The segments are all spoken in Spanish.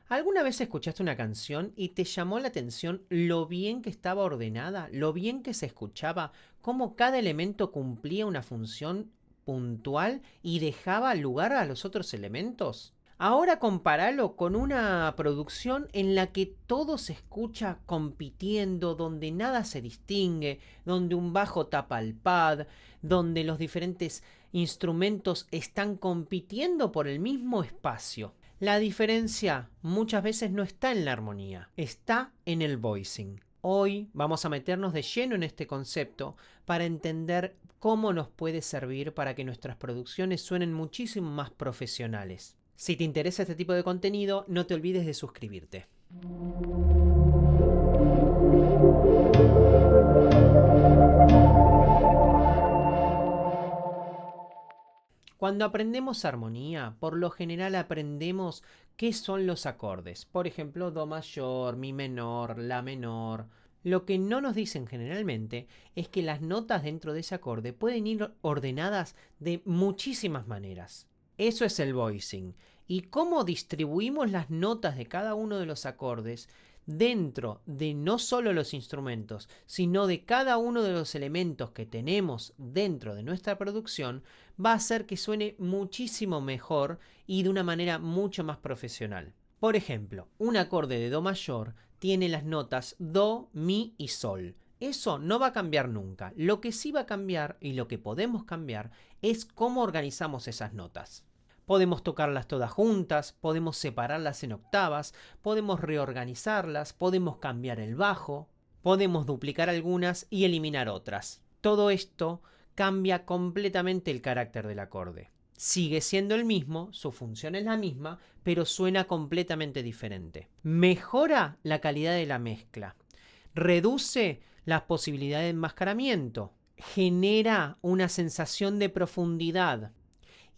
¿Alguna vez escuchaste una canción y te llamó la atención lo bien que estaba ordenada, lo bien que se escuchaba, cómo cada elemento cumplía una función puntual y dejaba lugar a los otros elementos? Ahora compáralo con una producción en la que todo se escucha compitiendo, donde nada se distingue, donde un bajo tapa el pad, donde los diferentes instrumentos están compitiendo por el mismo espacio. La diferencia muchas veces no está en la armonía, está en el voicing. Hoy vamos a meternos de lleno en este concepto para entender cómo nos puede servir para que nuestras producciones suenen muchísimo más profesionales. Si te interesa este tipo de contenido, no te olvides de suscribirte. Cuando aprendemos armonía, por lo general aprendemos qué son los acordes. Por ejemplo, do mayor, mi menor, la menor. Lo que no nos dicen generalmente es que las notas dentro de ese acorde pueden ir ordenadas de muchísimas maneras. Eso es el voicing. Y cómo distribuimos las notas de cada uno de los acordes dentro de no solo los instrumentos, sino de cada uno de los elementos que tenemos dentro de nuestra producción, va a hacer que suene muchísimo mejor y de una manera mucho más profesional. Por ejemplo, un acorde de do mayor tiene las notas do, mi y sol. Eso no va a cambiar nunca. Lo que sí va a cambiar y lo que podemos cambiar es cómo organizamos esas notas. Podemos tocarlas todas juntas, podemos separarlas en octavas, podemos reorganizarlas, podemos cambiar el bajo, podemos duplicar algunas y eliminar otras. Todo esto cambia completamente el carácter del acorde. Sigue siendo el mismo, su función es la misma, pero suena completamente diferente. Mejora la calidad de la mezcla, reduce las posibilidades de enmascaramiento, genera una sensación de profundidad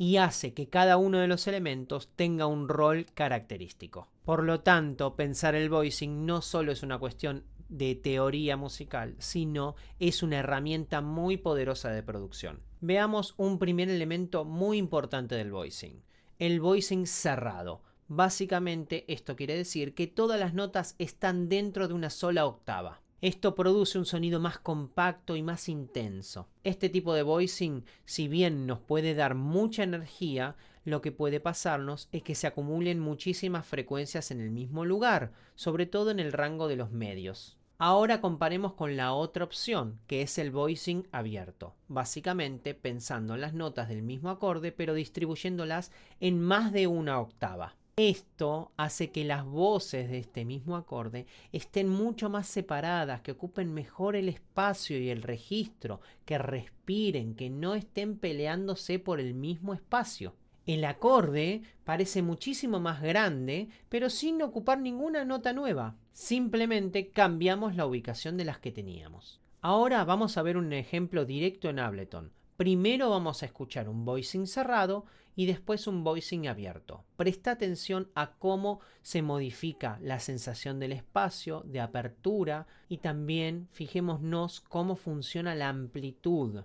y hace que cada uno de los elementos tenga un rol característico. Por lo tanto, pensar el voicing no solo es una cuestión de teoría musical, sino es una herramienta muy poderosa de producción. Veamos un primer elemento muy importante del voicing, el voicing cerrado. Básicamente esto quiere decir que todas las notas están dentro de una sola octava. Esto produce un sonido más compacto y más intenso. Este tipo de voicing, si bien nos puede dar mucha energía, lo que puede pasarnos es que se acumulen muchísimas frecuencias en el mismo lugar, sobre todo en el rango de los medios. Ahora comparemos con la otra opción, que es el voicing abierto. Básicamente pensando en las notas del mismo acorde, pero distribuyéndolas en más de una octava. Esto hace que las voces de este mismo acorde estén mucho más separadas, que ocupen mejor el espacio y el registro, que respiren, que no estén peleándose por el mismo espacio. El acorde parece muchísimo más grande, pero sin ocupar ninguna nota nueva. Simplemente cambiamos la ubicación de las que teníamos. Ahora vamos a ver un ejemplo directo en Ableton. Primero vamos a escuchar un voicing cerrado y después un voicing abierto. Presta atención a cómo se modifica la sensación del espacio, de apertura, y también fijémonos cómo funciona la amplitud.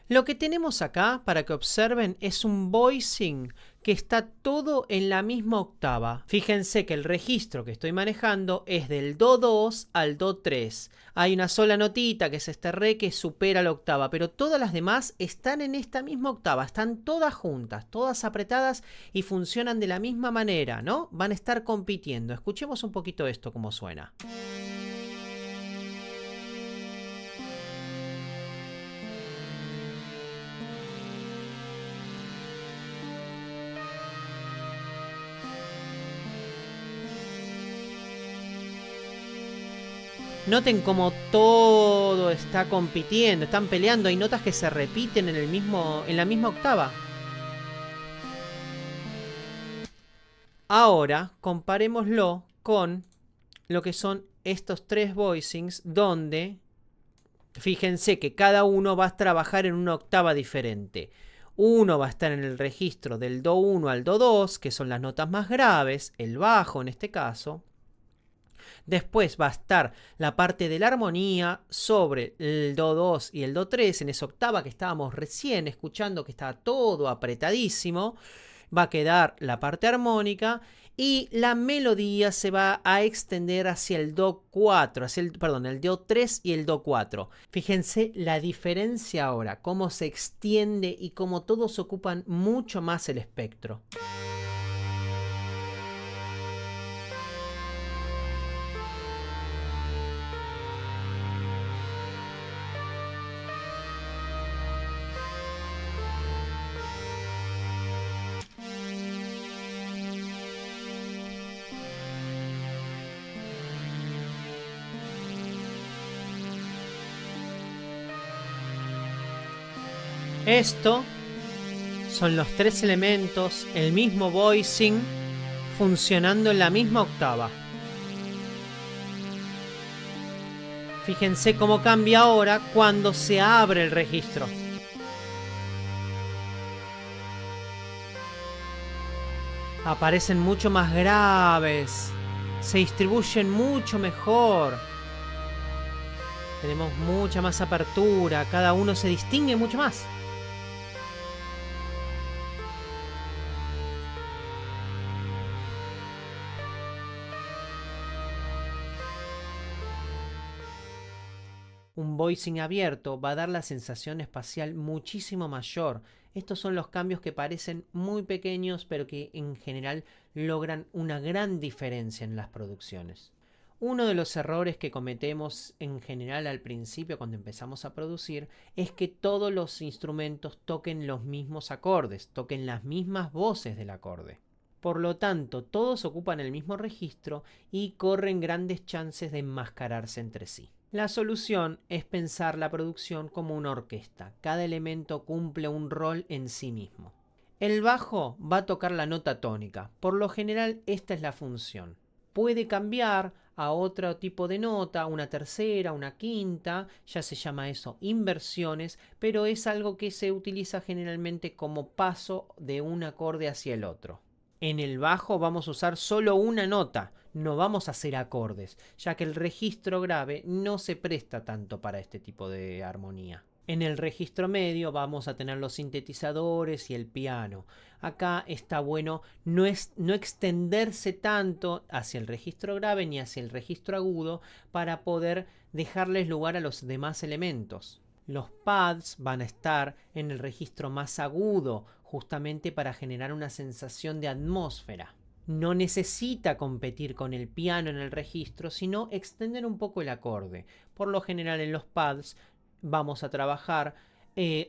Lo que tenemos acá, para que observen, es un voicing que está todo en la misma octava. Fíjense que el registro que estoy manejando es del do 2 al do 3. Hay una sola notita que es este re que supera la octava, pero todas las demás están en esta misma octava, están todas juntas, todas apretadas y funcionan de la misma manera, ¿no? Van a estar compitiendo. Escuchemos un poquito esto cómo suena. Noten cómo todo está compitiendo, están peleando, hay notas que se repiten en la misma octava. Ahora comparémoslo con lo que son estos tres voicings donde fíjense que cada uno va a trabajar en una octava diferente. Uno va a estar en el registro del do 1 al do 2, que son las notas más graves, el bajo en este caso. Después va a estar la parte de la armonía sobre el do 2 y el do 3 en esa octava que estábamos recién escuchando, que estaba todo apretadísimo. Va a quedar la parte armónica y la melodía se va a extender hacia el Do 4, el Do 3 y el Do 4. Fíjense la diferencia ahora, cómo se extiende y cómo todos ocupan mucho más el espectro. Esto son los tres elementos, el mismo voicing, funcionando en la misma octava. Fíjense cómo cambia ahora cuando se abre el registro. Aparecen mucho más graves, se distribuyen mucho mejor. Tenemos mucha más apertura, cada uno se distingue mucho más. Un voicing abierto va a dar la sensación espacial muchísimo mayor. Estos son los cambios que parecen muy pequeños, pero que en general logran una gran diferencia en las producciones. Uno de los errores que cometemos en general al principio cuando empezamos a producir es que todos los instrumentos toquen los mismos acordes, toquen las mismas voces del acorde. Por lo tanto, todos ocupan el mismo registro y corren grandes chances de enmascararse entre sí. La solución es pensar la producción como una orquesta. Cada elemento cumple un rol en sí mismo. El bajo va a tocar la nota tónica. Por lo general, esta es la función. Puede cambiar a otro tipo de nota, una tercera, una quinta, ya se llama eso inversiones, pero es algo que se utiliza generalmente como paso de un acorde hacia el otro. En el bajo vamos a usar solo una nota, no vamos a hacer acordes, ya que el registro grave no se presta tanto para este tipo de armonía. En el registro medio vamos a tener los sintetizadores y el piano. Acá está bueno no extenderse tanto hacia el registro grave ni hacia el registro agudo para poder dejarles lugar a los demás elementos. Los pads van a estar en el registro más agudo, justamente para generar una sensación de atmósfera. No necesita competir con el piano en el registro, sino extender un poco el acorde. Por lo general en los pads vamos a trabajar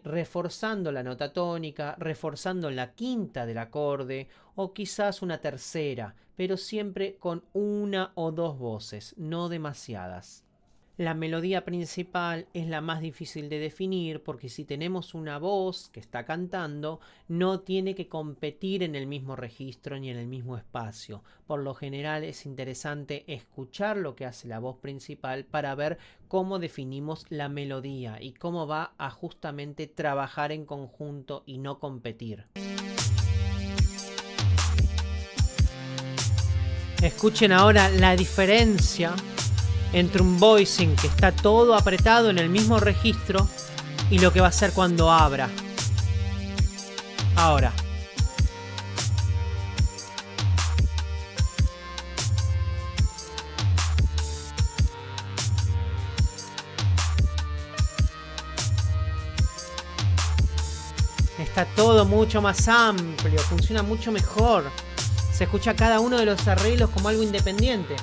reforzando la nota tónica, reforzando la quinta del acorde o quizás una tercera, pero siempre con una o dos voces, no demasiadas. La melodía principal es la más difícil de definir porque si tenemos una voz que está cantando, no tiene que competir en el mismo registro ni en el mismo espacio. Por lo general es interesante escuchar lo que hace la voz principal para ver cómo definimos la melodía y cómo va a justamente trabajar en conjunto y no competir. Escuchen ahora la diferencia entre un voicing que está todo apretado en el mismo registro y lo que va a hacer cuando abra. Ahora. Está todo mucho más amplio, funciona mucho mejor. Se escucha cada uno de los arreglos como algo independiente.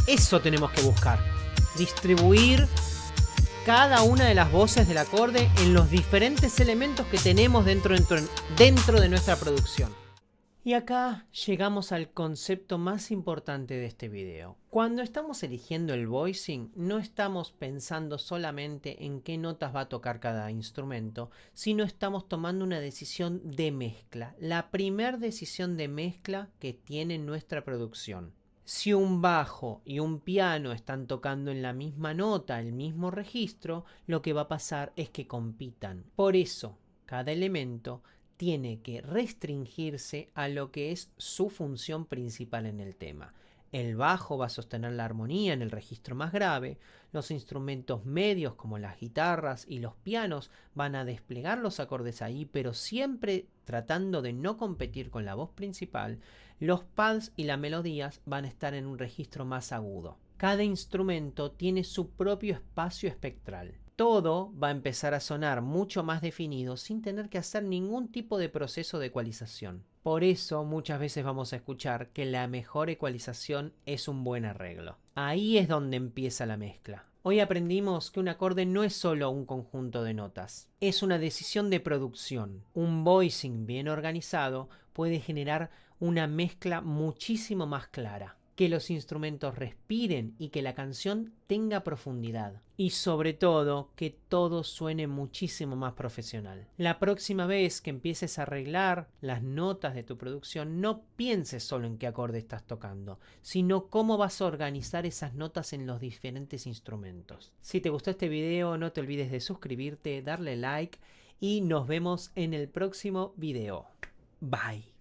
Eso tenemos que buscar. Distribuir cada una de las voces del acorde en los diferentes elementos que tenemos dentro de nuestra producción. Y acá llegamos al concepto más importante de este video. Cuando estamos eligiendo el voicing, no estamos pensando solamente en qué notas va a tocar cada instrumento, sino estamos tomando una decisión de mezcla. La primer decisión de mezcla que tiene nuestra producción. Si un bajo y un piano están tocando en la misma nota, el mismo registro, lo que va a pasar es que compitan. Por eso, cada elemento tiene que restringirse a lo que es su función principal en el tema. El bajo va a sostener la armonía en el registro más grave, los instrumentos medios como las guitarras y los pianos van a desplegar los acordes ahí, pero siempre tratando de no competir con la voz principal. Los pads y las melodías van a estar en un registro más agudo. Cada instrumento tiene su propio espacio espectral. Todo va a empezar a sonar mucho más definido sin tener que hacer ningún tipo de proceso de ecualización. Por eso muchas veces vamos a escuchar que la mejor ecualización es un buen arreglo. Ahí es donde empieza la mezcla. Hoy aprendimos que un acorde no es solo un conjunto de notas, es una decisión de producción. Un voicing bien organizado puede generar una mezcla muchísimo más clara. Que los instrumentos respiren y que la canción tenga profundidad. Y sobre todo, que todo suene muchísimo más profesional. La próxima vez que empieces a arreglar las notas de tu producción, no pienses solo en qué acorde estás tocando, sino cómo vas a organizar esas notas en los diferentes instrumentos. Si te gustó este video, no te olvides de suscribirte, darle like y nos vemos en el próximo video. Bye.